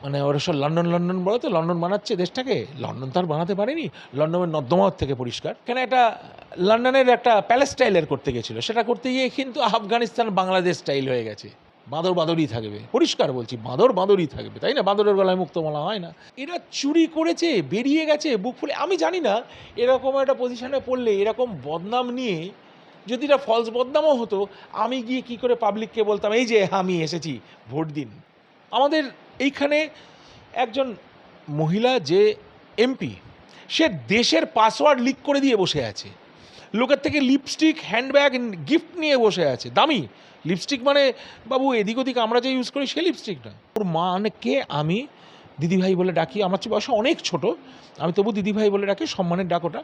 মানে ওরা সব লন্ডন লন্ডন বলে, তো লন্ডন বানাচ্ছে দেশটাকে। লন্ডন তো আর বানাতে পারেনি, লন্ডনের নর্দমার থেকে পরিষ্কার। কেন একটা লন্ডনের একটা প্যালেস স্টাইলের করতে গেছিলো, সেটা করতে গিয়ে কিন্তু আফগানিস্তান বাংলাদেশ স্টাইল হয়ে গেছে। বাঁদর বাঁদরই থাকবে, পরিষ্কার বলছি, বাঁদর বাঁদরই থাকবে, তাই না? বাঁদরের গলায় মুক্ত বলা হয় না। এরা চুরি করেছে, বেরিয়ে গেছে বুক ফুলে। আমি জানি না এরকম একটা পজিশনে পড়লে এরকম বদনাম নিয়ে, যদি এটা ফলস বদনামও হতো, আমি গিয়ে কি করে পাবলিককে বলতাম এই যে আমি এসেছি, ভোট দিন। আমাদের এইখানে একজন মহিলা যে এমপি, সে দেশের পাসওয়ার্ড লিক করে দিয়ে বসে আছে, লোকের থেকে লিপস্টিক হ্যান্ডব্যাগ গিফট নিয়ে বসে আছে, দামি লিপস্টিক, মানে বাবু এদিক ওদিক আমরা যে ইউজ করি সেই লিপস্টিক না। ওর মাকে আমি দিদিভাই বলে ডাকি, আমার চেয়ে বয়স অনেক ছোট, আমি তবু দিদিভাই বলে ডাকি, সম্মানের ডাক ওটা।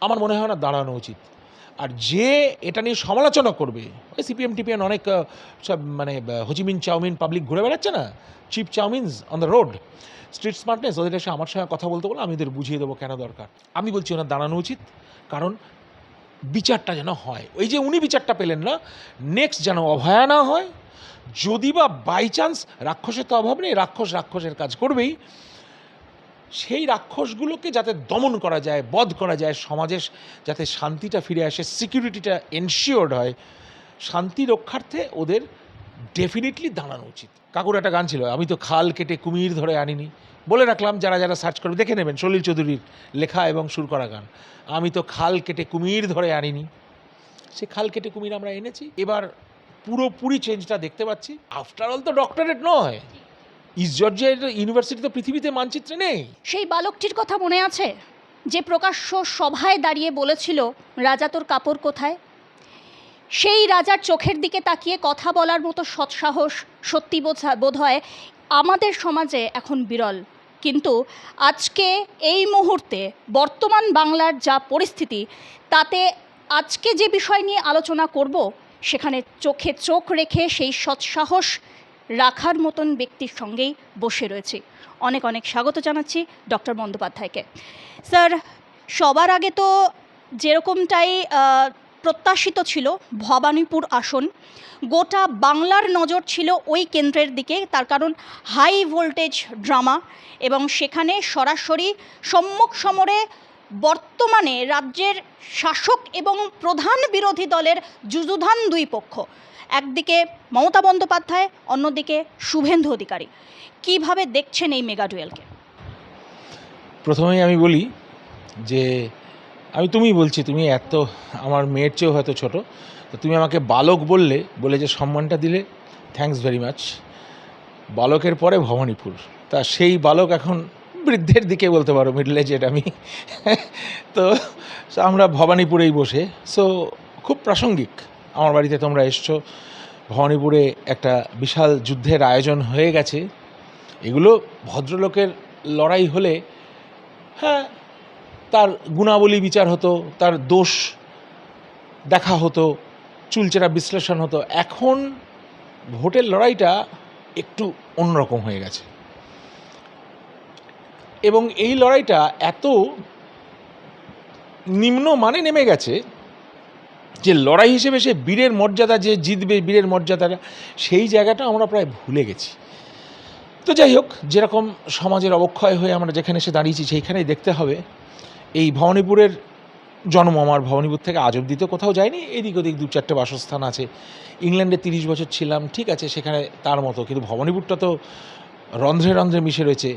আমার মনে হয় না দাঁড়ানো উচিত। আর যে এটা নিয়ে সমালোচনা করবে, ওই সিপিএম টিপিএম অনেক সব মানে হোচিমিন চাউমিন পাবলিক ঘুরে বেড়াচ্ছে না, cheap chowmeins on the road, street smartness, ওদের এসে আমার সঙ্গে কথা বলতে বলে আমি ওদের বুঝিয়ে দেবো কেন দরকার। আমি বলছি ওনার দাঁড়ানো উচিত, কারণ বিচারটা যেন হয়। ওই যে উনি বিচারটা পেলেন না, নেক্সট যেন অভয়া না হয়। যদি বা বাই চান্স, রাক্ষসের তো অভাব নেই, রাক্ষস রাক্ষসের কাজ করবেই, সেই রাক্ষসগুলোকে যাতে দমন করা যায়, বধ করা যায়, সমাজে যাতে শান্তিটা ফিরে আসে, সিকিউরিটিটা এনশিওর্ড হয়, শান্তি রক্ষার্থে ওদের ডেফিনেটলি দাঁড়ানো উচিত। কাকুর একটা গান ছিল, আমি তো খাল কেটে কুমির ধরে আনিনি, বলে রাখলাম যারা যারা সার্চ করবে দেখে নেবেন, সলিল চৌধুরীর লেখা এবং সুর করা গান। আমি তো খাল কেটে কুমির ধরে আনিনি, সে খাল কেটে কুমির আমরা এনেছি। এবার পুরোপুরি চেঞ্জটা দেখতে পাচ্ছি। আফটার অল তো ডক্টরেট নয়, ইস্ট জর্জিয়া ইউনিভার্সিটি তো পৃথিবীতে মানচিত্রে নেই। সেই বালকটির কথা মনে আছে, যে প্রকাশ্য সভায় দাঁড়িয়ে বলেছিল রাজা তোর কাপড় কোথায়? সেই রাজার চোখের দিকে তাকিয়ে কথা বলার মতো সৎসাহস সত্যি বোধ হয় আমাদের সমাজে এখন বিরল। কিন্তু আজকে এই মুহূর্তে বর্তমান বাংলার যা পরিস্থিতি, তাতে আজকে যে বিষয় নিয়ে আলোচনা করব, সেখানে চোখে চোখ রেখে সেই সৎসাহস রাখার মতন ব্যক্তির সঙ্গেই বসে রয়েছি। অনেক অনেক স্বাগত জানাচ্ছি ডক্টর বন্দ্যোপাধ্যায়কে। স্যার, সবার আগে তো যেরকমটাই প্রত্যাশিত ছিল, ভবানীপুর আসন, গোটা বাংলার নজর ছিল ওই কেন্দ্রের দিকে, তার কারণ হাই ভোল্টেজ ড্রামা, এবং সেখানে সরাসরি সম্মুখ সমরে বর্তমানে রাজ্যের শাসক এবং প্রধান বিরোধী দলের যুযুধান দুই পক্ষ, একদিকে মমতা বন্দ্যোপাধ্যায়, অন্যদিকে শুভেন্দু অধিকারী। কিভাবে দেখছেন এই মেগা ডুয়েলকে? প্রথমেই আমি বলি যে তুমি বলছি, তুমি এত আমার মেয়ের চেয়েও হয়তো ছোটো, তো তুমি আমাকে বালক বলে যে সম্মানটা দিলে, থ্যাঙ্কস ভেরি মাচ। বালকের পরে ভবানীপুর, তা সেই বালক এখন বৃদ্ধের দিকে বলতে পারো, মিডল এজেড আমি। তো আমরা ভবানীপুরেই বসে, সো খুব প্রাসঙ্গিক। আমার বাড়িতে তোমরা এসছো, ভবানীপুরে একটা বিশাল যুদ্ধের আয়োজন হয়ে গেছে। এগুলো ভদ্রলোকের লড়াই হলে হ্যাঁ, তার গুণাবলী বিচার হতো, তার দোষ দেখা হতো, চুলচেরা বিশ্লেষণ হতো। এখন ভোটের লড়াইটা একটু অন্যরকম হয়ে গেছে, এবং এই লড়াইটা এত নিম্ন মানে নেমে গেছে যে লড়াই হিসেবে সে বীরের মর্যাদা, যে জিতবে বীরের মর্যাদাটা, সেই জায়গাটা আমরা প্রায় ভুলে গেছি। তো যাই হোক, যেরকম সমাজের অবক্ষয় হয়ে আমরা যেখানে এসে দাঁড়িয়েছি, সেইখানেই দেখতে হবে। এই ভবানীপুরের জন্ম আমার, ভবানীপুর থেকে আজ অবধি তো কোথাও যায়নি, এদিক ওদিক দু চারটে বাসস্থান আছে। ইংল্যান্ডে 30 বছর ছিলাম, ঠিক আছে, সেখানে তার মতো, কিন্তু ভবানীপুরটা তো রন্ধ্রে রন্ধ্রে মিশে রয়েছে।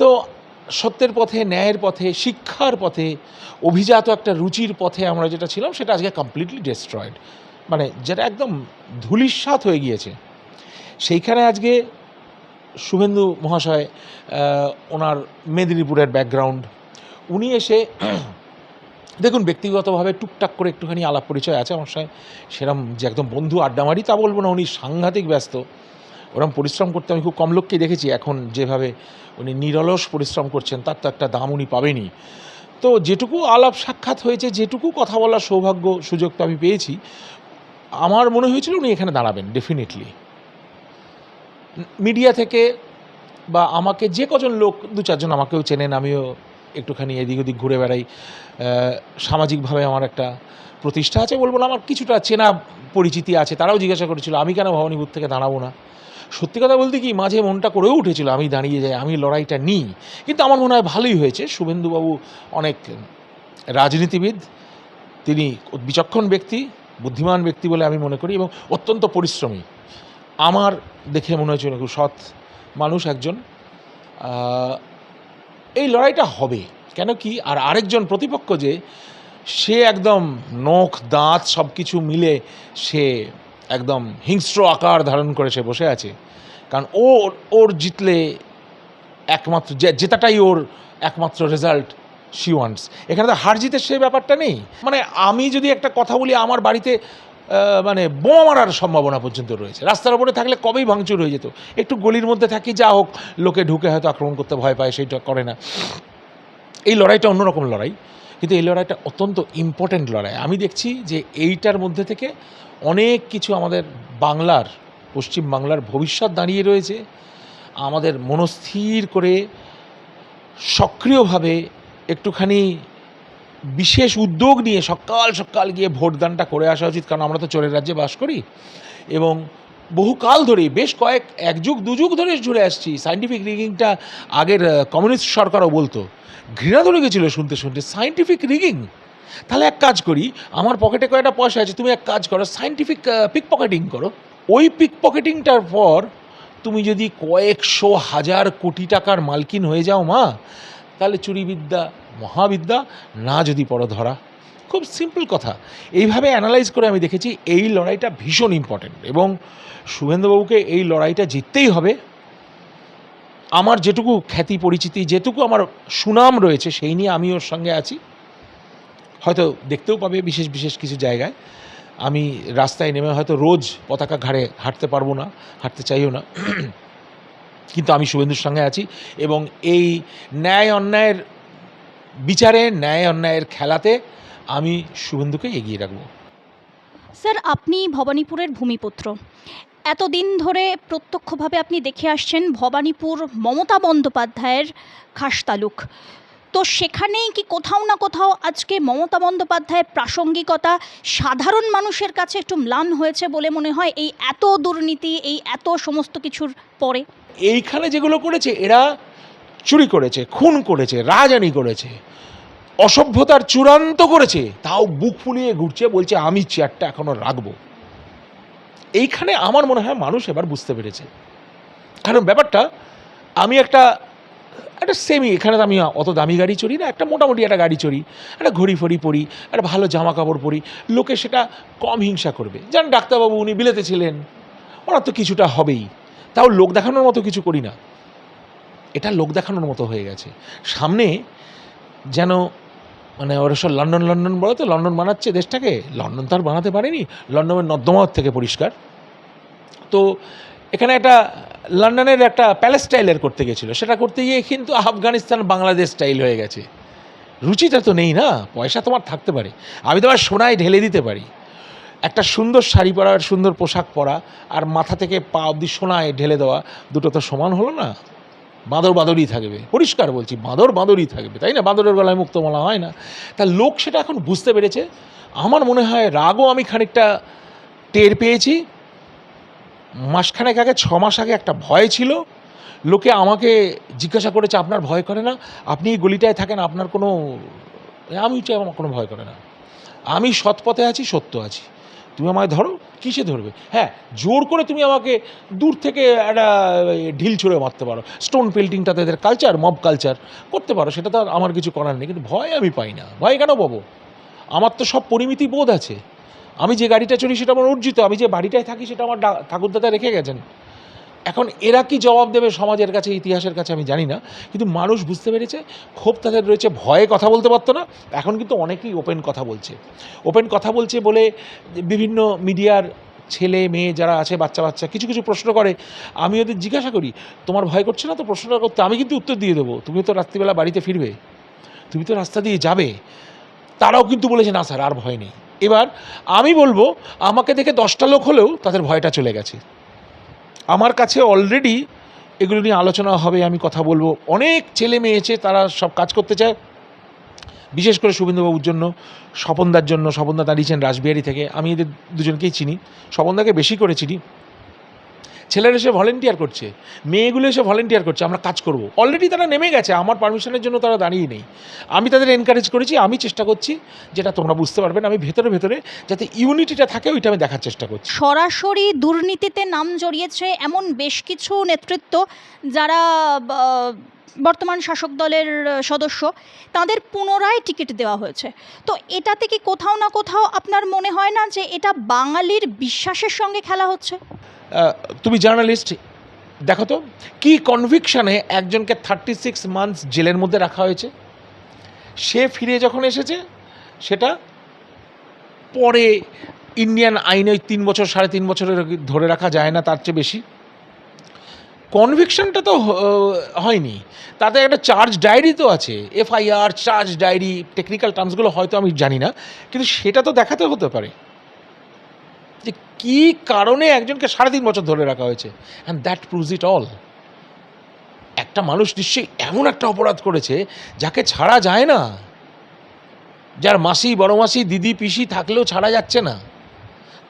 তো সত্যের পথে, ন্যায়ের পথে, শিক্ষার পথে, অভিজাত একটা রুচির পথে আমরা যেটা ছিলাম, সেটা আজকে কমপ্লিটলি ডিস্ট্রয়েড, মানে যেটা একদম ধূলিসাৎ হয়ে গিয়েছে। সেইখানে আজকে শুভেন্দু মহাশয়, ওনার মেদিনীপুরের ব্যাকগ্রাউন্ড, উনি এসে দেখুন, ব্যক্তিগতভাবে টুকটাক করে একটুখানি আলাপ পরিচয় আছে আমার সঙ্গে, সেরকম যে একদম বন্ধু আড্ডা মারি তা বলবো না। উনি সাংঘাতিক ব্যস্ত, ওরকম পরিশ্রম করতে আমি খুব কম লোককেই দেখেছি। এখন যেভাবে উনি নিরলস পরিশ্রম করছেন, তার তো একটা দাম উনি পাবেনই। তো যেটুকু আলাপ সাক্ষাৎ হয়েছে, যেটুকু কথা বলার সৌভাগ্য সুযোগ তো আমি পেয়েছি, আমার মনে হয়েছিল উনি এখানে দাঁড়াবেন ডেফিনেটলি। মিডিয়া থেকে বা আমাকে যে কজন লোক, দু চারজন আমাকেও চেনেন, আমিও একটুখানি এদিক ওদিক ঘুরে বেড়াই, সামাজিকভাবে আমার একটা প্রতিষ্ঠা আছে বলবো না, আমার কিছুটা চেনা পরিচিতি আছে, তারাও জিজ্ঞাসা করেছিল আমি কেন ভবানীপুর থেকে দাঁড়াবো না। সত্যি কথা বলতে কি মাঝে মনটা করেও উঠেছিল আমি দাঁড়িয়ে যাই, আমি লড়াইটা নিই, কিন্তু আমার মনে হয় ভালোই হয়েছে। শুভেন্দুবাবু অনেক রাজনীতিবিদ, তিনি বিচক্ষণ ব্যক্তি, বুদ্ধিমান ব্যক্তি বলে আমি মনে করি এবং অত্যন্ত পরিশ্রমী। আমার দেখে মনে হয়েছিল খুব সৎ মানুষ একজন। এই লড়াইটা হবে কেন কি, আর আরেকজন প্রতিপক্ষ যে সে একদম নখ দাঁত সব কিছু মিলে সে একদম হিংস্র আকার ধারণ করে সে বসে আছে, কারণ ওর জিতলে একমাত্র জেতাটাই ওর একমাত্র রেজাল্ট শি ওয়ান্টস। এখানে তো হার জিতের সে ব্যাপারটা নেই। মানে আমি যদি একটা কথা বলি, আমার বাড়িতে মানে বোমা মারার সম্ভাবনা পর্যন্ত রয়েছে। রাস্তার উপরে থাকলে কবেই ভাঙচুর হয়ে যেত। একটু গলির মধ্যে থাকি, যা হোক, লোকে ঢুকে হয়তো আক্রমণ করতে ভয় পায়, সেইটা করে না। এই লড়াইটা অন্যরকম লড়াই, কিন্তু এই লড়াইটা অত্যন্ত ইম্পর্ট্যান্ট লড়াই। আমি দেখছি যে এইটার মধ্যে থেকে অনেক কিছু আমাদের বাংলার, পশ্চিম বাংলার ভবিষ্যৎ দাঁড়িয়ে রয়েছে। আমাদের মনস্থির করে সক্রিয়ভাবে একটুখানি বিশেষ উদ্যোগ নিয়ে সকাল সকাল গিয়ে ভোটদানটা করে আসা উচিত, কারণ আমরা তো চোরের রাজ্যে বাস করি এবং বহুকাল ধরেই, বেশ এক যুগ দু যুগ ধরে জুড়ে আসছি। সায়েন্টিফিক রিগিংটা আগের কমিউনিস্ট সরকারও বলতো, ঘৃণা ধরে গেছিলো শুনতে শুনতে, সায়েন্টিফিক রিগিং। তাহলে এক কাজ করি, আমার পকেটে কয়েকটা পয়সা আছে, তুমি এক কাজ করো, সায়েন্টিফিক পিক পকেটিং করো। ওই পিক পকেটিংটার পর তুমি যদি কয়েকশো হাজার কোটি টাকার মালকিন হয়ে যাও মা, তাহলে চুরিবিদ্যা মহাবিদ্যা, না যদি পড়ো ধরা। খুব সিম্পল কথা। এইভাবে অ্যানালাইজ করে আমি দেখেছি এই লড়াইটা ভীষণ ইম্পর্টেন্ট এবং শুভেন্দুবাবুকে এই লড়াইটা জিততেই হবে। আমার যেটুকু খ্যাতি পরিচিতি, যেটুকু আমার সুনাম রয়েছে, সেই নিয়ে আমি ওর সঙ্গে আছি। হয়তো দেখতেও পাবে বিশেষ বিশেষ কিছু জায়গায়। আমি রাস্তায় নেমে হয়তো রোজ পতাকা ঘাড়ে হাঁটতে পারবো না, হাঁটতে চাইও না, কিন্তু আমি শুভেন্দুর সঙ্গে আছি এবং এই ন্যায় অন্যায়ের বিচারে, ন্যায় অন্যায়ের খেলাতে আমি শুভেন্দুকে এগিয়ে রাখবো। স্যার, আপনি ভবানীপুরের ভূমিপুত্র। এতদিন ধরে প্রত্যক্ষভাবে আপনি দেখে আসছেন ভবানীপুর মমতা বন্দ্যোপাধ্যায়ের খাস তালুক। তো সেখানেই কি কোথাও না কোথাও আজকে মমতা বন্দ্যোপাধ্যায়ের প্রাসঙ্গিকতা সাধারণ মানুষের কাছে একটু ম্লান হয়েছে বলে মনে হয়, এই এত দুর্নীতি, এই এত সমস্ত কিছুর পরে? এইখানে যেগুলো করেছে, এরা চুরি করেছে, খুন করেছে, রাজহানি করেছে, অসভ্যতার চূড়ান্ত করেছে, তাও বুক ফুলিয়ে ঘুরছে, বলছে আমি চেয়ারটা এখনো রাখবো। এইখানে আমার মনে হয় মানুষ এবার বুঝতে পেরেছে। কারণ ব্যাপারটা, আমি একটা সেমি, এখানে তো আমি অত দামি গাড়ি চড়ি না, একটা মোটামুটি একটা গাড়ি চড়ি, একটা ঘড়ি ফড়ি পরি, একটা ভালো জামা কাপড় পরি, লোকে সেটা কম হিংসা করবে। যেন ডাক্তারবাবু উনি বিলেতে ছিলেন, ওনার তো কিছুটা হবেই, তাও লোক দেখানোর মতো কিছু করি না। এটা লোক দেখানোর মতো হয়ে গেছে। সামনে যেন মানে ওরা সব লন্ডন লন্ডন বলে, তো লন্ডন বানাচ্ছে দেশটাকে। লন্ডন তো আর বানাতে পারেনি, লন্ডনের নর্দমার থেকে পরিষ্কার। তো এখানে একটা লন্ডনের একটা প্যালেস স্টাইলের করতে গেছিলো, সেটা করতে গিয়ে কিন্তু আফগানিস্তান বাংলাদেশ স্টাইল হয়ে গেছে। রুচিটা তো নেই না। পয়সা তোমার থাকতে পারে, আমি তোমার সোনায় ঢেলে দিতে পারি। একটা সুন্দর শাড়ি পরা, সুন্দর পোশাক পরা, আর মাথা থেকে পা অবধি সোনায় ঢেলে দেওয়া, দুটো তো সমান হলো না। বাঁদর বাঁদরই থাকবে, পরিষ্কার বলছি, বাঁদর বাঁদরই থাকবে, তাই না? বাঁদরের গলায় মুক্ত বলা হয় না। তা লোক সেটা এখন বুঝতে পেরেছে। আমার মনে হয় রাগও আমি খানিকটা টের পেয়েছি। মাসখানেক আগে, 6 মাস আগে একটা ভয় ছিল। লোকে আমাকে জিজ্ঞাসা করেছে, আপনার ভয় করে না? আপনি এই গলিটায় থাকেন, আপনার কোনো, আমি চাই আমার কোনো ভয় করে না। আমি সৎ পথে আছি, সত্য আছি। তুমি আমায় ধরো, কিসে ধরবে? হ্যাঁ, জোর করে তুমি আমাকে দূর থেকে একটা ঢিল ছুঁড়ে মারতে পারো, স্টোন পেল্টিংটা তাদের কালচার, মব কালচার করতে পারো, সেটা তো আমার কিছু করার নেই। কিন্তু ভয় আমি পাই না। ভয় কেন পাবো? আমার তো সব পরিমিতি বোধ আছে। আমি যে গাড়িটা চড়ি সেটা আমার অর্জিত, আমি যে বাড়িটায় থাকি সেটা আমার ঠাকুরদাদা রেখে গেছেন। এখন এরা কি জবাব দেবে সমাজের কাছে, ইতিহাসের কাছে, আমি জানি না। কিন্তু মানুষ বুঝতে পেরেছে, ক্ষোভ তাদের রয়েছে। ভয়ে কথা বলতে পারতো না, এখন কিন্তু অনেকেই ওপেন কথা বলছে। ওপেন কথা বলছে বলে বিভিন্ন মিডিয়ার ছেলে মেয়ে যারা আছে, বাচ্চা বাচ্চা কিছু কিছু প্রশ্ন করে। আমি ওদের জিজ্ঞাসা করি, তোমার ভয় করছে না তো প্রশ্নটা করতে? আমি কিন্তু উত্তর দিয়ে দেবো, তুমি তো রাত্রিবেলা বাড়িতে ফিরবে, তুমি তো রাস্তা দিয়ে যাবে। তারাও কিন্তু বলেছে, না স্যার আর ভয় নেই। এবার আমি বলবো, আমাকে দেখে 10টা লোক হলেও তাদের ভয়টা চলে গেছে। আমার কাছে অলরেডি এগুলো নিয়ে আলোচনা হবে, আমি কথা বলবো। অনেক ছেলে মেয়েছে, তারা সব কাজ করতে চায়, বিশেষ করে শুভেন্দুবাবুর জন্য, স্বপনদার জন্য। স্বপনদা দাঁড়িয়েছেন রাসবিহারী থেকে, আমি এদের দুজনকেই চিনি, স্বপনদাকে বেশি করে চিনি। ছেলেরা এসে ভলেন্টিয়ার করছে, মেয়েগুলো এসে ভলেন্টিয়ার করছে, আমরা কাজ করব। অলরেডি তারা নেমে গেছে, আমার পারমিশনের জন্য তারা দাঁড়িয়ে নেই। আমি তাদের এনকারেজ করেছি, আমি চেষ্টা করছি, যেটা তোমরা বুঝতে পারবেন, আমি ভেতরে ভেতরে যাতে ইউনিটিটা থাকে ওইটা আমি দেখার চেষ্টা করছি। সরাসরি দুর্নীতিতে নাম জড়িয়েছে এমন বেশ কিছু নেতৃত্ব যারা বর্তমান শাসক দলের সদস্য, তাদের পুনরায় টিকিট দেওয়া হয়েছে। তো এটাতে কি কোথাও না কোথাও আপনার মনে হয় না যে এটা বাঙালির বিশ্বাসের সঙ্গে খেলা হচ্ছে? তুমি জার্নালিস্ট, দেখো তো কি কনভিকশনে একজনকে 36 মান্থস জেলের মধ্যে রাখা হয়েছে। সে ফিরে যখন এসেছে সেটা পরে ইন্ডিয়ান আইনে ওই 3 বছর 3.5 বছরের ধরে রাখা যায় না, তার চেয়ে বেশি। কনভিকশনটা তো হয়নি, তাতে একটা চার্জ ডায়েরি তো আছে, এফআইআর, চার্জ ডায়েরি, টেকনিক্যাল টার্মসগুলো হয়তো আমি জানি না, কিন্তু সেটা তো দেখাতে হতে পারে যে কী কারণে একজনকে 3.5 বছর ধরে রাখা হয়েছে। And that proves it all. একটা মানুষ নিশ্চয়ই এমন একটা অপরাধ করেছে যাকে ছাড়া যায় না, যার মাসি, বড় মাসি, দিদি, পিসি থাকলেও ছাড়া যাচ্ছে না,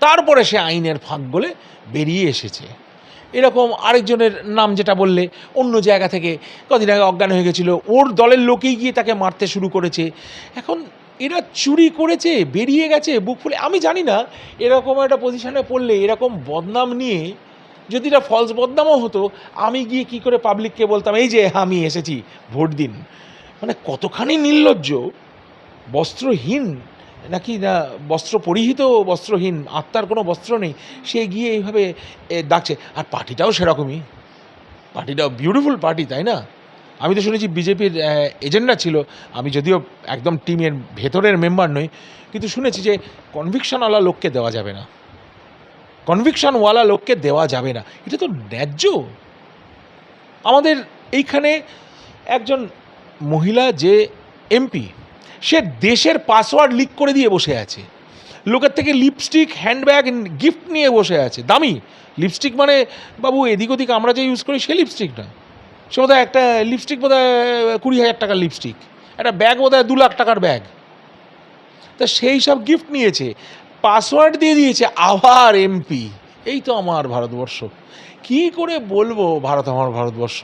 তারপরে সে আইনের ফাঁক গলে বেরিয়ে এসেছে। এরকম আরেকজনের নাম যেটা বললে, অন্য জায়গা থেকে কদিন আগে অজ্ঞান হয়ে গেছিলো, ওর দলের লোকেই গিয়ে তাকে মারতে শুরু করেছে। এখন এরা চুরি করেছে, বেরিয়ে গেছে বুক ফুলে। আমি জানি না এরকম একটা পজিশনে পড়লে এরকম বদনাম নিয়ে যদি এটা ফলস বদনামও হতো, আমি গিয়ে কি করে পাবলিককে বলতাম এই যে আমি এসেছি, ভোট দিন। মানে কতখানি নির্লজ্জ, বস্ত্রহীন নাকি না বস্ত্র পরিহিত, বস্ত্রহীন, আত্মার কোনো বস্ত্র নেই, সে গিয়ে এইভাবে ডাকছে। আর পার্টিটাও সেরকমই, পার্টিটাও বিউটিফুল পার্টি, তাই না? আমি তো শুনেছি বিজেপির এজেন্ডা ছিল, আমি যদিও একদম টিমের ভেতরের মেম্বার নই, কিন্তু শুনেছি যে কনভিকশনওয়ালা লোককে দেওয়া যাবে না, কনভিকশনওয়ালা লোককে দেওয়া যাবে না। এটা তো ন্যায্য। আমাদের এইখানে একজন মহিলা যে এমপি, সে দেশের পাসওয়ার্ড লিক করে দিয়ে বসে আছে, লোকের থেকে লিপস্টিক, হ্যান্ডব্যাগ গিফট নিয়ে বসে আছে, দামি লিপস্টিক। মানে বাবু এদিক ওদিক আমরা যে ইউজ করি সে লিপস্টিক না, সে বোধহয় একটা লিপস্টিক বোধহয় 20,000 টাকার লিপস্টিক, একটা ব্যাগ বোধহয় 2 লাখ টাকার ব্যাগ। তা সেই সব গিফট নিয়েছে, পাসওয়ার্ড দিয়ে দিয়েছে, আবার এমপি। এই তো আমার ভারতবর্ষ। কি করে বলবো ভারত আমার ভারতবর্ষ,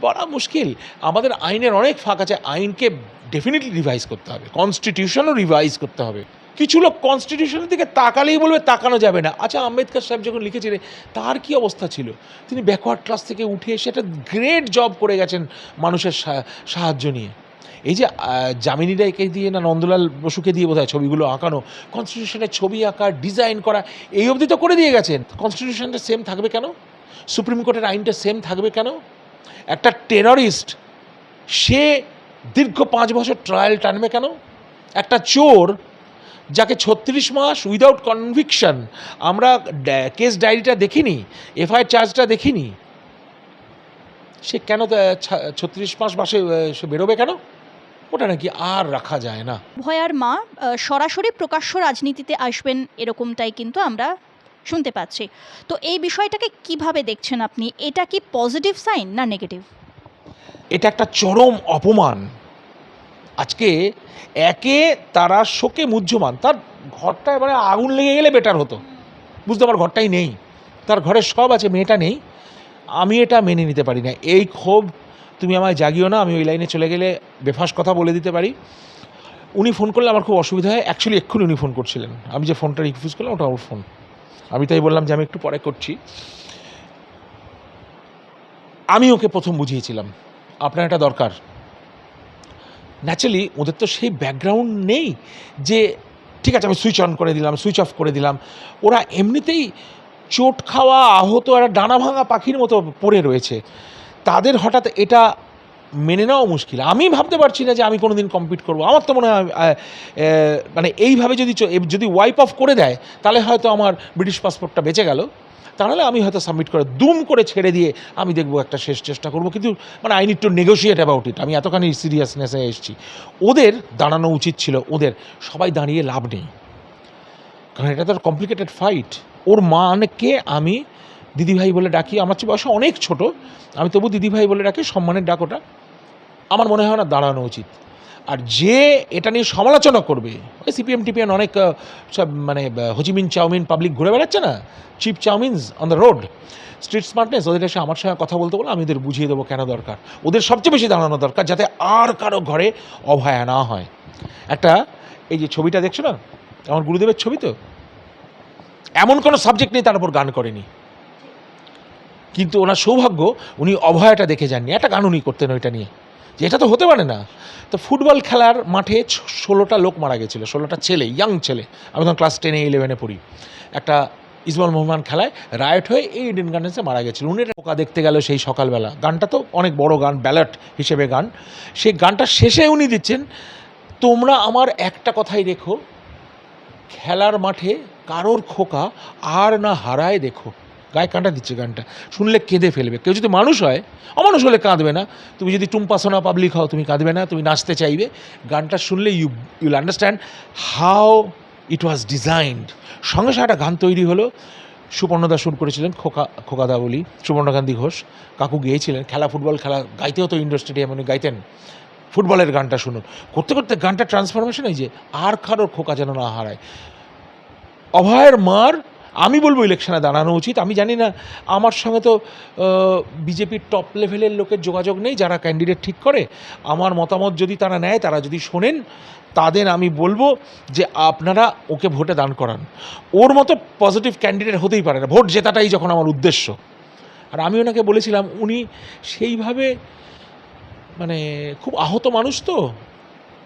বড় মুশকিল। আমাদের আইনের অনেক ফাঁক আছে, আইনকে ডেফিনেটলি রিভাইজ করতে হবে, কনস্টিটিউশনও রিভাইজ করতে হবে। কিছু লোক কনস্টিটিউশনের দিকে তাকালেই বলবে তাকানো যাবে না। আচ্ছা, আম্বেদকর সাহেব যখন লিখেছিলেন তার কি অবস্থা ছিল? তিনি ব্যাকওয়ার্ড ক্লাস থেকে উঠে এসে একটা গ্রেট জব করে গেছেন মানুষের সাহায্য নিয়ে। এই যে যামিনী রায়কে দিয়ে না নন্দলাল বসুকে দিয়ে বোধহয় ছবিগুলো আঁকানো, কনস্টিটিউশনের ছবি আঁকা, ডিজাইন করা, এই অবধি তো করে দিয়ে গেছেন। কনস্টিটিউশনটা সেম থাকবে কেন? সুপ্রিম কোর্টের আইনটা সেম থাকবে কেন? একটা টেররিস্ট সে দীর্ঘ 5 বছর ট্রায়াল টানবে কেন? একটা চোর যাকে 36 মাস উইদাউট কনভিকশন, আমরা কেস ডায়েরিটা দেখিনি, এফআইআর চার্জটা দেখিনি, সে কেন 36 মাস বাসে সে বেরোবে কেন? ওটা নাকি আর রাখা যায় না। ভয়ার মা সরাসরি প্রকাশ্য রাজনীতিতে আসবেন এরকমটাই কিন্তু আমরা শুনতে পাচ্ছি। তো এই বিষয়টাকে কিভাবে দেখছেন আপনি? এটা কি পজিটিভ সাইন না নেগেটিভ? এটা একটা চরম অপমান। আজকে একে তারা শোকে মুহ্যমান, তার ঘরটা এবারে আগুন লেগে গেলে বেটার হতো, বুঝতে, আমার ঘরটাই নেই, তার ঘরে সব আছে, মেয়েটা নেই। আমি এটা মেনে নিতে পারি না। এই ক্ষোভ তুমি আমায় জাগিও না, আমি ওই লাইনে চলে গেলে বেফাস কথা বলে দিতে পারি। উনি ফোন করলে আমার খুব অসুবিধা হয়। অ্যাকচুয়ালি এক্ষুনি উনি ফোন করছিলেন, আমি যে ফোনটা রিফিউজ করলাম ওটা ওর ফোন। আমি তাই বললাম যে আমি একটু পরে করছি। আমি ওকে প্রথম বুঝিয়েছিলাম আপনার এটা দরকার। ন্যাচারালি ওদের তো সেই ব্যাকগ্রাউন্ড নেই যে ঠিক আছে আমি সুইচ অন করে দিলাম, সুইচ অফ করে দিলাম। ওরা এমনিতেই চোট খাওয়া, আহত, একটা ডানা ভাঙা পাখির মতো পড়ে রয়েছে। তাদের হঠাৎ এটা মেনে নেওয়া মুশকিল। আমি ভাবতে পারছি না যে আমি কোনো দিন কম্পিট করবো। আমার তো মনে হয় মানে এইভাবে যদি ওয়াইপ অফ করে দেয় তাহলে হয়তো আমার ব্রিটিশ পাসপোর্টটা বেঁচে গেল, তাহলে আমি হয়তো সাবমিট করে দুম করে ছেড়ে দিয়ে আমি দেখবো একটা শেষ চেষ্টা করবো। কিন্তু মানে I need to negotiate about it. আমি এতখানি সিরিয়াসনেসে এসেছি। ওদের দাঁড়ানো উচিত ছিল, ওদের সবাই দাঁড়িয়ে লাভ নেই, কারণ এটা তো কমপ্লিকেটেড ফাইট। ওর মাকে আমি দিদিভাই বলে ডাকি, আমার চেয়ে বয়সে অনেক ছোট, আমি তবু দিদিভাই বলে ডাকি, সম্মানের ডাক ওটা। আমার মনে হয় না দাঁড়ানো উচিত। আর যে এটা নিয়ে সমালোচনা করবে, ওই সিপিএম টিপিএম অনেক সব মানে হোচিমিন চাউমিন পাবলিক ঘুরে বেড়াচ্ছে না, cheap chowmeins on the road, street smartness, ওদের এসে আমার সঙ্গে কথা বলতে বলে আমি ওদের বুঝিয়ে দেবো কেন দরকার। ওদের সবচেয়ে বেশি দাঁড়ানো দরকার যাতে আর কারো ঘরে অভয়া না হয়। একটা এই যে ছবিটা দেখছো না, আমার গুরুদেবের ছবি, তো এমন কোনো সাবজেক্ট নেই তার উপর গান করেনি, কিন্তু ওনার সৌভাগ্য উনি অভয়াটা দেখে যাননি। একটা গান উনি করতেন ওইটা নিয়ে, যে এটা তো হতে পারে না। তো ফুটবল খেলার মাঠে 16টা লোক মারা গেছিলো, 16টা ছেলে, ইয়াং ছেলে। আমি তখন ক্লাস 10-11 পড়ি। একটা ইসমাইল মোহমান খেলায় রায়ট হয়ে এই ইডেন গার্ডেন্সে মারা গেছিল। উনি একটা পোকা দেখতে গেল সেই সকালবেলা। গানটা তো অনেক বড় গান, ব্যালট হিসেবে গান। সেই গানটা শেষে উনি দিচ্ছেন, তোমরা আমার একটা কথাই রেখো, খেলার মাঠে কারোর খোকা আর না হারায় দেখো। গায়ে কাঁটা দিচ্ছে গানটা, শুনলে কেঁদে ফেলবে। কেউ যদি মানুষ হয়, অমানুষ হলে কাঁদবে না। তুমি যদি টুম্পাসোনা পাবলিক হও, তুমি কাঁদবে না, তুমি নাচতে চাইবে। গানটা শুনলে you'll understand how it was designed. সঙ্গে সঙ্গে একটা গান তৈরি হলো। সুপর্ণদা সুর করেছিলেন, খোকাদা বলি, সুবর্ণকান্তি ঘোষ কাকু গেয়েছিলেন। খেলা, ফুটবল খেলা গাইতে হতো ইন্ডোর স্টেডিয়ামে, উনি গাইতেন ফুটবলের গানটা শুনুন। করতে করতে গানটা ট্রান্সফরমেশন এই যে আর কারোর খোকা যেন না হারায়। অভয়ের মার আমি বলবো ইলেকশনে দাঁড়ানো উচিত। আমি জানি না, আমার সঙ্গে তো বিজেপির টপ লেভেলের লোকের যোগাযোগ নেই যারা ক্যান্ডিডেট ঠিক করে। আমার মতামত যদি তারা নেয়, তারা যদি শোনেন, তাদের আমি বলবো যে আপনারা ওকে ভোটে দান করান। ওর মতো পজিটিভ ক্যান্ডিডেট হতেই পারে না, ভোট জেতাটাই যখন আমার উদ্দেশ্য। আর আমি ওনাকে বলেছিলাম, উনি সেইভাবে মানে খুব আহত মানুষ, তো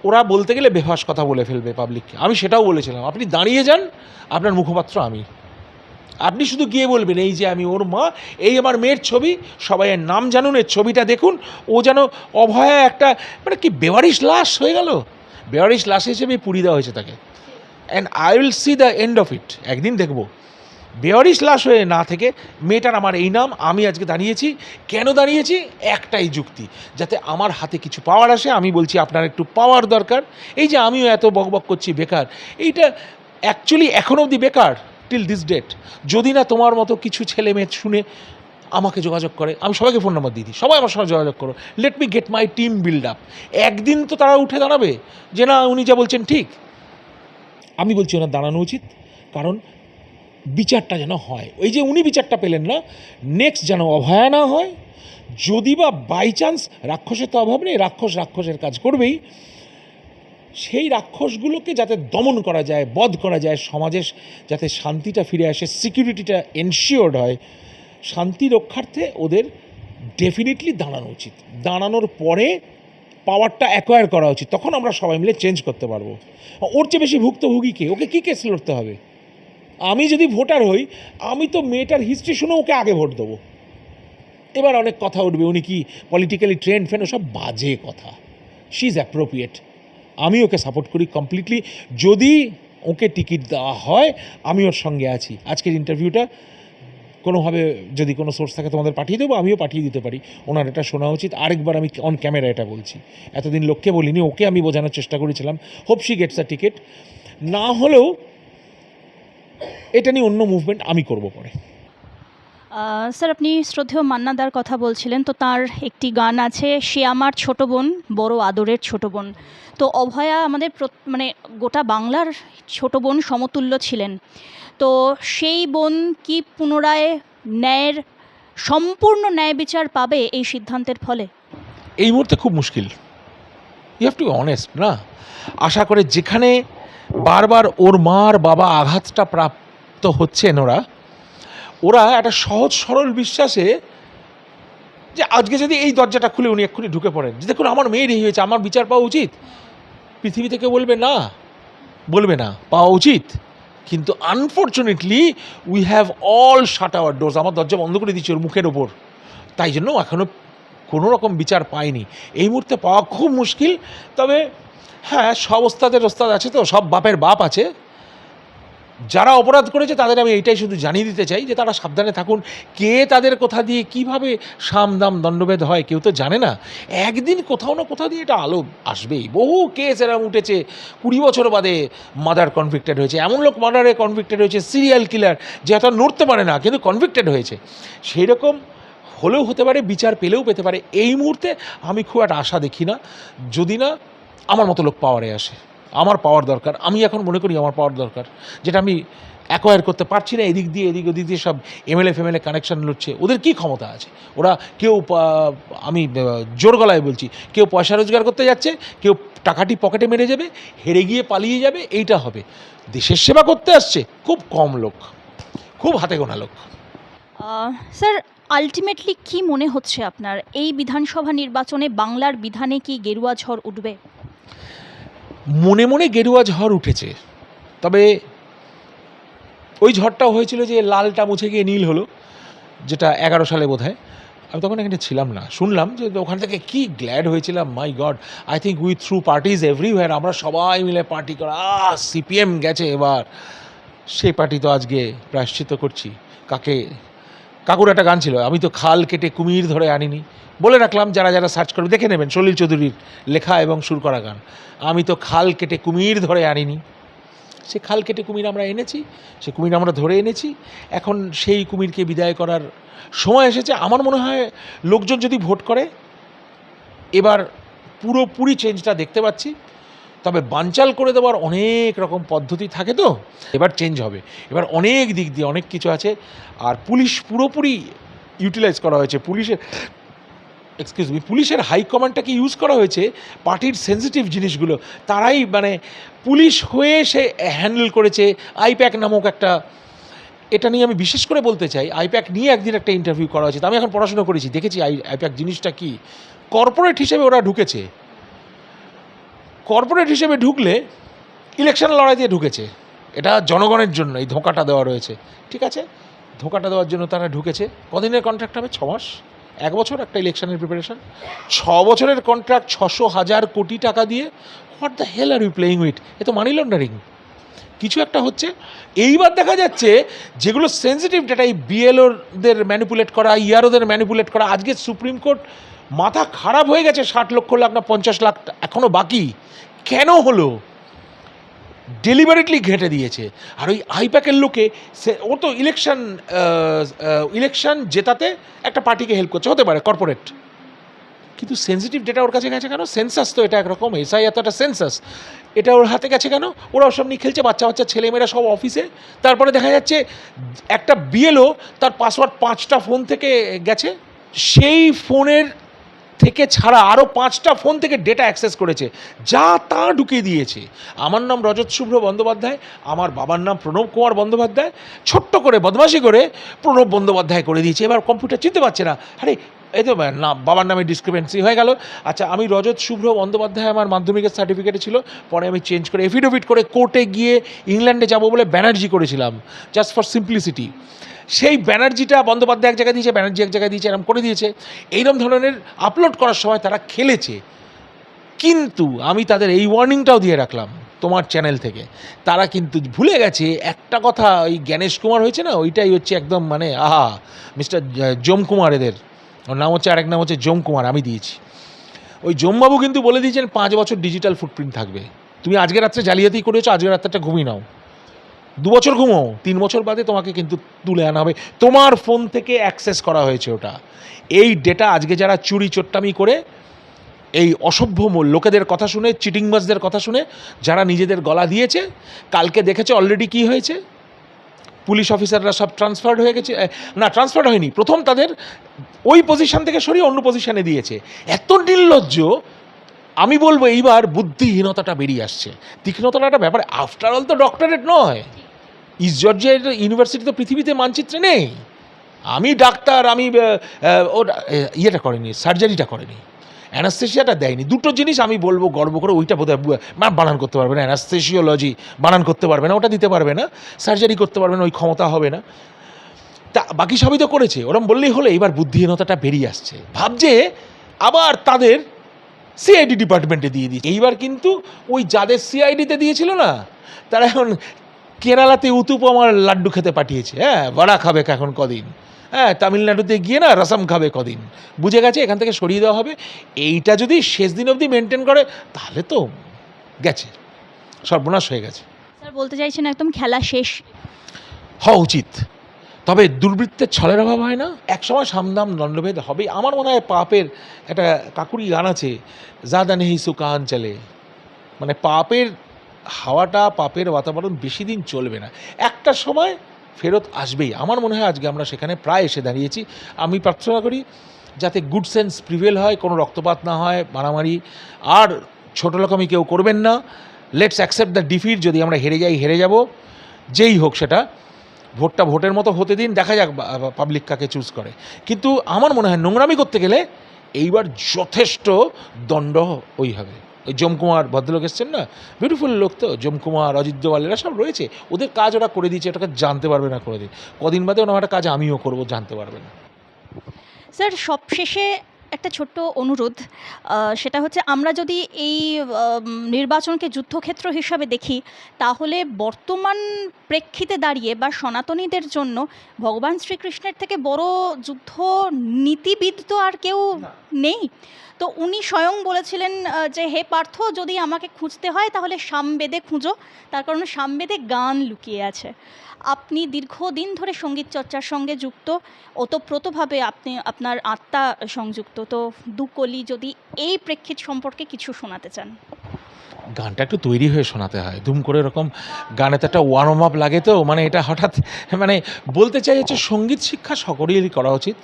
ওরা বলতে গেলে বেফাস কথা বলে ফেলবে পাবলিককে। আমি সেটাও বলেছিলাম, আপনি দাঁড়িয়ে যান, আপনার মুখপাত্র আমি। আপনি শুধু গিয়ে বলবেন এই যে আমি ওর মা, এই আমার মেয়ের ছবি, সবাই এর নাম জানুন, এর ছবিটা দেখুন। ও যেন অভয়া একটা মানে কি বেওয়ারিশ লাশ হয়ে গেল, বেওয়ারিশ লাশ হিসেবে পুড়িয়ে দেওয়া হয়েছে তাকে। And I will see the end of it. একদিন দেখব বেওয়ারিশ লাশ হয়ে না থেকে মেয়েটার আমার এই নাম, আমি আজকে দাঁড়িয়েছি। কেন দাঁড়িয়েছি? একটাই যুক্তি, যাতে আমার হাতে কিছু পাওয়ার আসে। আমি বলছি আপনার একটু পাওয়ার দরকার। এই যে আমিও এত বকবক করছি বেকার, এইটা অ্যাকচুয়ালি এখন অবধি বেকার টিল দিস ডেট। যদি না তোমার মতো কিছু ছেলে মেয়ে শুনে আমাকে যোগাযোগ করে, আমি সবাইকে ফোন নাম্বার দিয়ে দিই, সবাই আমার সঙ্গে যোগাযোগ করো, let me get my team build up. একদিন তো তারা উঠে দাঁড়াবে যে না উনি যা বলছেন ঠিক। আমি বলছি ওনার দাঁড়ানো উচিত, কারণ বিচারটা যেন হয়। ওই যে উনি বিচারটা পেলেন না, নেক্সট যেন অভয়া না হয়। যদি বা বাই চান্স, রাক্ষসের তো অভাব নেই, রাক্ষসের কাজ করবেই, সেই রাক্ষসগুলোকে যাতে দমন করা যায়, বধ করা যায়, সমাজে যাতে শান্তিটা ফিরে আসে, সিকিউরিটিটা এনশিওর্ড হয়, শান্তি রক্ষার্থে ওদের ডেফিনেটলি দাঁড়ানো উচিত। দাঁড়ানোর পরে পাওয়ারটা অ্যাকোয়ার করা উচিত, তখন আমরা সবাই মিলে চেঞ্জ করতে পারবো। ওর চেয়ে বেশি ভুক্তভোগী কে? ওকে কী কেস লড়তে হবে? আমি যদি ভোটার হই, আমি তো মেয়েটার হিস্ট্রি শুনে ওকে আগে ভোট দেবো। এবার অনেক কথা উঠবে, উনি কি পলিটিক্যালি ট্রেন্ড ফ্রেন্ড, ওসব বাজে কথা। শি ইজ অ্যাপ্রোপ্রিয়েট, আমি ওকে সাপোর্ট করি কমপ্লিটলি। যদি ওকে টিকিট দেওয়া হয়, আমি ওর সঙ্গে আছি। আজকের ইন্টারভিউটা কোনোভাবে যদি কোনো সোর্স থাকে তোমাদের পাঠিয়ে দেবো, আমিও পাঠিয়ে দিতে পারি। ওনার এটা শোনা উচিত। আরেকবার আমি অন ক্যামেরা এটা বলছি, এতদিন লোককে বলিনি, ওকে আমি বোঝানোর চেষ্টা করেছিলাম। Hope she gets a ticket. না হলেও এটা নিয়ে অন্য মুভমেন্ট আমি করব পরে। স্যার, আপনি শ্রদ্ধেয় মান্নাদার কথা বলছিলেন, তো তার একটি গান আছে, সে আমার ছোট বোন, বড় আদরের ছোট বোন। তো অভয়া আমাদের মানে গোটা বাংলার ছোট বোন সমতুল্য ছিলেন। তো সেই বোন কি পুনরায় সম্পূর্ণ ন্যায় বিচার পাবে এই সিদ্ধান্তের ফলে? এই মুহূর্তে খুব মুশকিল, you have to be honest না। আশা করে যেখানে বারবার ওর মার বাবা আঘাতটা প্রাপ্ত হচ্ছেন, ওরা একটা সহজ সরল বিশ্বাসে যে আজকে যদি এই দরজাটা খুলে উনি এক্ষুনি ঢুকে পড়েন, যে দেখুন আমার মেয়ের এই হয়েছে, আমার বিচার পাওয়া উচিত, পৃথিবী থেকে বলবে না, পাওয়া উচিত। কিন্তু unfortunately we have all shut our doors, আমার দরজা বন্ধ করে দিচ্ছি ওর মুখের ওপর। তাই জন্য এখনও কোনো রকম বিচার পায়নি। এই মুহূর্তে পাওয়া খুব মুশকিল। তবে হ্যাঁ, সব ওস্তাদের ওস্তাদ আছে, তো সব বাপের বাপ আছে। যারা অপরাধ করেছে তাদের আমি এইটাই শুধু জানিয়ে দিতে চাই যে তারা সাবধানে থাকুন। কে তাদের কোথা দিয়ে কীভাবে সামদাম দণ্ডভেদ হয় কেউ তো জানে না। একদিন কোথাও না কোথাও দিয়ে এটা আলো আসবেই। বহু কেস এরম উঠেছে, 20 বছর বাদে মার্ডার কনভিক্টেড হয়েছে, এমন লোক মার্ডারে কনভিক্টেড হয়েছে, সিরিয়াল কিলার যে এত নড়তে পারে না কিন্তু কনভিক্টেড হয়েছে। সেই রকম হলেও হতে পারে, বিচার পেলেও পেতে পারে। এই মুহূর্তে আমি খুব একটা আশা দেখি না, যদি না আমার মতো লোক পাওয়ারে আসে। আমার পাওয়ার দরকার, আমি এখন মনে করি আমার পাওয়ার দরকার, যেটা আমি অ্যাকোয়ার করতে পারছি না, এদিক দিয়ে এদিক ওদিক দিয়ে সব এমএলএ ফেমএলএ কানেকশন লুটছে। ওদের কী ক্ষমতা আছে? ওরা কেউ আমি জোর গলায় বলছি, কেউ পয়সা রোজগার করতে যাচ্ছে, কেউ টাকাটি পকেটে মেরে যাবে, হেরে গিয়ে পালিয়ে যাবে, এইটা হবে। দেশের সেবা করতে আসছে খুব কম লোক, খুব হাতে গোনা লোক। স্যার, আলটিমেটলি কি মনে হচ্ছে আপনার, এই বিধানসভা নির্বাচনে বাংলার বিধানে কি গেরুয়া ঝড় উঠবে? মনে মনে গেরুয়া ঝড় উঠেছে, তবে ওই ঝড়টাও হয়েছিল যে লালটা মুছে গিয়ে নীল হলো, যেটা 11 সালে বোধহয়। আমি তখন এখানে ছিলাম না, শুনলাম যে ওখান থেকে কি গ্ল্যাড হয়েছিলাম, my god. I think we threw parties everywhere, আমরা সবাই মিলে পার্টি করা, সিপিএম গেছে এবার। সেই পার্টি তো আজকে প্রায়শ্চিত্ত করছি। কাকুর একটা গান ছিল, আমি তো খাল কেটে কুমির ধরে আনিনি। বলে রাখলাম, যারা যারা সার্চ করবে দেখে নেবেন, সলিল চৌধুরীর লেখা এবং সুর করা গান, আমি তো খাল কেটে কুমির ধরে আনিনি। সে খাল কেটে কুমির আমরা এনেছি, সে কুমির আমরা ধরে এনেছি। এখন সেই কুমিরকে বিদায় করার সময় এসেছে। আমার মনে হয় লোকজন যদি ভোট করে, এবার পুরোপুরি চেঞ্জটা দেখতে পাচ্ছি। তবে বানচাল করে দেওয়ার অনেক রকম পদ্ধতি থাকে, তো এবার চেঞ্জ হবে। এবার অনেক দিক দিয়ে অনেক কিছু আছে। আর পুলিশ পুরোপুরি ইউটিলাইজ করা হয়েছে। পুলিশের হাইকমান্ডটাকে ইউজ করা হয়েছে পার্টির সেন্সিটিভ জিনিসগুলো। তারাই মানে পুলিশ হয়ে সে হ্যান্ডেল করেছে। আইপ্যাক নামক একটা, এটা নিয়ে আমি বিশেষ করে বলতে চাই, আইপ্যাক নিয়ে একদিন একটা ইন্টারভিউ করা হয়েছে। আমি এখন পড়াশোনা করেছি, দেখেছি আইপ্যাক জিনিসটা কি। কর্পোরেট হিসেবে ওরা ঢুকেছে, কর্পোরেট হিসেবে ঢুকলে ইলেকশন লড়াই দিয়ে ঢুকেছে। এটা জনগণের জন্য এই ধোঁকাটা দেওয়া রয়েছে, ঠিক আছে? ধোঁকাটা দেওয়ার জন্য তারা ঢুকেছে। কদিনের কন্ট্রাক্ট হবে? 6 মাস, 1 বছর একটা ইলেকশনের প্রিপারেশন। 6 বছরের কন্ট্রাক্ট 600,000 কোটি টাকা দিয়ে। What the hell are you playing with? এ তো মানি লন্ডারিং। কিছু একটা হচ্ছে। এইবার দেখা যাচ্ছে যেগুলো সেন্সিটিভ ডেটা, এই বিএলওদের ম্যানিপুলেট করা, ইয়ারওদের ম্যানিপুলেট করা। আজকে সুপ্রিম কোর্ট মাথা খারাপ হয়ে গেছে। 60 লক্ষ লাখ না 50 লাখ এখনও বাকি, কেন হলো? ডেলিভারেটলি ঘেঁটে দিয়েছে। আর ওই আইপ্যাকের লোকে ও তো ইলেকশন জেতাতে একটা পার্টিকে হেল্প করছে, হতে পারে কর্পোরেট, কিন্তু সেন্সিটিভ ডেটা ওর কাছে গেছে কেন? সেন্সাস তো এটা একরকম, এসআই এত একটা সেন্সাস, এটা ওর হাতে গেছে কেন? ওরা ওসব নিয়ে খেলছে, বাচ্চা বাচ্চা ছেলেমেয়েরা সব অফিসে। তারপরে দেখা যাচ্ছে একটা বিএলও তার পাসওয়ার্ড 5টা ফোন থেকে গেছে, সেই ফোনের থেকে ছাড়া আরও 5টা ফোন থেকে ডেটা অ্যাক্সেস করেছে, যা তা ঢুকিয়ে দিয়েছে। আমার নাম রজত শুভ্র বন্দ্যোপাধ্যায়, আমার বাবার নাম প্রণব কুমার বন্দ্যোপাধ্যায়, ছোট্ট করে বদমাশি করে প্রণব বন্দ্যোপাধ্যায় করে দিয়েছে। এবার কম্পিউটার চিনতে পারছে না, আরে এই তো না, বাবার নামে ডিসক্রিপেন্সি হয়ে গেল। আচ্ছা, আমি রজত শুভ্র বন্দ্যোপাধ্যায় আমার মাধ্যমিকের সার্টিফিকেটে ছিল, পরে আমি চেঞ্জ করে এফিডেভিট করে কোর্টে গিয়ে ইংল্যান্ডে যাব বলে ব্যানার্জি করেছিলাম, জাস্ট ফর সিম্পলিসিটি। সেই ব্যানার্জিটা বন্দ্যোপাধ্যায় এক জায়গায় দিয়েছে, ব্যানার্জি এক জায়গায় দিয়েছে, এরকম করে দিয়েছে। এইরকম ধরনের আপলোড করার সময় তারা খেলেছে। কিন্তু আমি তাদের এই ওয়ার্নিংটাও দিয়ে রাখলাম তোমার চ্যানেল থেকে, তারা কিন্তু ভুলে গেছে একটা কথা। ওই জ্ঞানেশ কুমার হয়েছে না, ওইটাই হচ্ছে একদম মানে আহা, মিস্টার জম কুমার, এদের ওর নাম হচ্ছে, আরেক নাম হচ্ছে জম কুমার, আমি দিয়েছি। ওই জমবাবু কিন্তু বলে দিয়েছেন 5 বছর ডিজিটাল ফুটপ্রিন্ট থাকবে। তুমি আজকে রাত্রে জালিয়াতি করেছো, আজকে রাত্রেটা ঘুমিয়ে নাও, 2 বছর ঘুমাও, 3 বছর বাদে তোমাকে কিন্তু তুলে আনা হবে। তোমার ফোন থেকে অ্যাক্সেস করা হয়েছে ওটা। এই ডেটা আজকে যারা চুরি চোট্টামি করে, এই অসভ্য লোকেদের কথা শুনে, চিটিংবাজদের কথা শুনে যারা নিজেদের গলা দিয়েছে, কালকে দেখেছে অলরেডি কি হয়েছে। পুলিশ অফিসাররা সব ট্রান্সফার্ড হয়ে গেছে, না ট্রান্সফার্ড হয়নি, প্রথম তাদের ওই পজিশন থেকে সরিয়ে অন্য পজিশানে দিয়েছে। এত নির্লজ্জ, আমি বলবো এইবার বুদ্ধিহীনতাটা বেরিয়ে আসছে। তীক্ষ্ণতাটা একটা ব্যাপার। আফটার অল তো ডক্টরেট নয়, ইস্ট জর্জিয়া ইউনিভার্সিটি তো পৃথিবীতে মানচিত্রে নেই। আমি ডাক্তার, আমি ইয়েটা করেনি, সার্জারিটা করেনি, অ্যানাস্থেশিয়াটা দেয়নি। দুটো জিনিস আমি বলবো গর্ব করে, ওইটা বোধহয় বানান করতে পারবে না, অ্যানাস্থেশিওলজি বানান করতে পারবে না, ওটা দিতে পারবে না, সার্জারি করতে পারবে না, ওই ক্ষমতা হবে না। তা বাকি সবই তো করেছে, ওরম বললেই হলে। এবার বুদ্ধিহীনতাটা বেরিয়ে আসছে, ভাবছে আবার তাদের সিআইডি ডিপার্টমেন্টে দিয়ে দিয়েছে। এইবার কিন্তু ওই যাদের সিআইডিতে দিয়েছিল না, তারা এখন কেরালাতে উতুপমার লাড্ডু খেতে পাঠিয়েছে। হ্যাঁ, বড়া খাবে এখন কদিন, হ্যাঁ, তামিলনাড়ুতে গিয়ে না রসম খাবে কদিন। বুঝে গেছে এখান থেকে সরিয়ে দেওয়া হবে। এইটা যদি শেষ দিন অবধি মেনটেন করে, তাহলে তো গেছে, সর্বনাশ হয়ে গেছে। স্যার, বলতে চাইছেন একদম খেলা শেষ? হওয়া উচিত, তবে দুর্বৃত্তের ছলের অভাব হয় না। একসময় সামদাম দণ্ডভেদ হবেই। আমার মনে হয় পাপের একটা কাকুরি গান আছে, জাদা নেহি সুকান চলে, মানে পাপের হাওয়াটা, পাপের বাতাবরণ বেশি দিন চলবে না। একটা একটার সময় ফেরত আসবেই। আমার মনে হয় আজকে আমরা সেখানে প্রায় এসে দাঁড়িয়েছি। আমি প্রার্থনা করি যাতে গুড সেন্স প্রিভেল হয়, কোনো রক্তপাত না হয়, মারামারি আর ছোটোলোকামি কেউ করবেন না। Let's accept the defeat. যদি আমরা হেরে যাই, হেরে যাব, যেই হোক সেটা। ভোটটা ভোটের মতো হতে দিন, দেখা যাক পাবলিক কাকে চুজ করে। কিন্তু আমার মনে হয় নোংরামি করতে গেলে এইবার যথেষ্ট দণ্ড ওই হবে। ওই যমকুমার ভদ্রলোক এসছেন না, বিউটিফুল লোক তো, যমকুমার, অজিত দোভাল, এরা সব রয়েছে, ওদের কাজ ওরা করে দিয়েছে, ওটাকে জানতে পারবে না কোনোদিন। কদিন বাদে ওনার একটা কাজ আমিও করবো, জানতে পারবে না। স্যার, সবশেষে একটা ছোট্ট অনুরোধ, সেটা হচ্ছে আমরা যদি এই নির্বাচনকে যুদ্ধক্ষেত্র হিসাবে দেখি, তাহলে বর্তমান প্রেক্ষিতে দাঁড়িয়ে বা সনাতনীদের জন্য ভগবান শ্রীকৃষ্ণের থেকে বড় যুদ্ধ নীতিবিদ তো আর কেউ নেই। তো উনি স্বয়ং বলেছিলেন যে হে পার্থ, যদি আমাকে খুঁজতে হয় তাহলে সামবেদে খুঁজো, তার কারণ সামবেদে গান লুকিয়ে আছে। আপনি দীর্ঘদিন ধরে সঙ্গীত চর্চার সঙ্গে যুক্ত, ওতপ্রোতভাবে আপনি আপনার আত্মা সংযুক্ত, তো দুকলি যদি এই প্রেক্ষিত সম্পর্কে কিছু শোনাতে চান। গানটা একটু তৈরি হয়ে শোনাতে হয়, দুম করে এরকম গানে তো একটা ওয়ার্ম আপ লাগে, তো মানে এটা হঠাৎ, মানে বলতে চাই হচ্ছে সঙ্গীত শিক্ষা সকলেরই করা উচিত।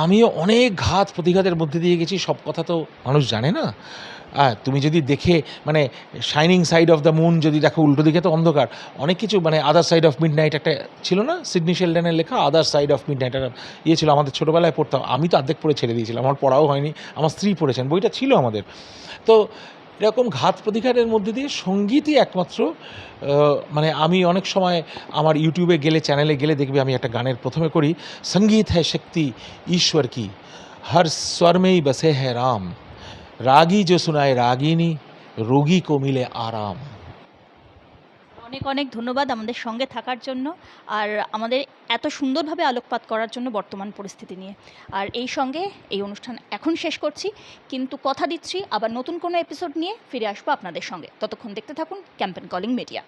আমিও অনেক ঘাত প্রতিঘাতের মধ্যে দিয়ে গেছি, সব কথা তো মানুষ জানে না। তুমি যদি দেখে মানে shining side of the moon যদি দেখো, উল্টো দিকে তো অন্ধকার, অনেক কিছু, মানে other side of mid night একটা ছিল না, সিডনি শেলডনের লেখা other side of mid night, একটা ইয়ে ছিল, আমাদের ছোটোবেলায় পড়তাম। আমি তো অর্ধেক পড়ে ছেড়ে দিয়েছিলাম, আমার পড়াও হয়নি, আমার স্ত্রী পড়েছেন, বইটা ছিল আমাদের। তো এরকম ঘাত প্রতিঘাতের মধ্যে দিয়ে সঙ্গীতই একমাত্র, মানে আমি অনেক সময় আমার ইউটিউবে গেলে, চ্যানেলে গেলে দেখবে আমি একটা গানের প্রথমে করি, সঙ্গীত হ্যায় শক্তি ঈশ্বর কি, হর স্বর মেই বসে হ্যায় রাম, রাগী जो सुनाए रागिनी, रोगी को मिले आराम। অনেক অনেক ধন্যবাদ আমাদের সঙ্গে থাকার জন্য, আর আমাদের এত সুন্দরভাবে আলোকপাত করার জন্য বর্তমান পরিস্থিতি নিয়ে। আর এই সঙ্গে এই অনুষ্ঠান এখন শেষ করছি, কিন্তু কথা দিচ্ছি আবার নতুন কোনো এপিসোড নিয়ে ফিরে আসবো আপনাদের সঙ্গে। ততক্ষণ দেখতে থাকুন ক্যাম্পেন কলিং মিডিয়া।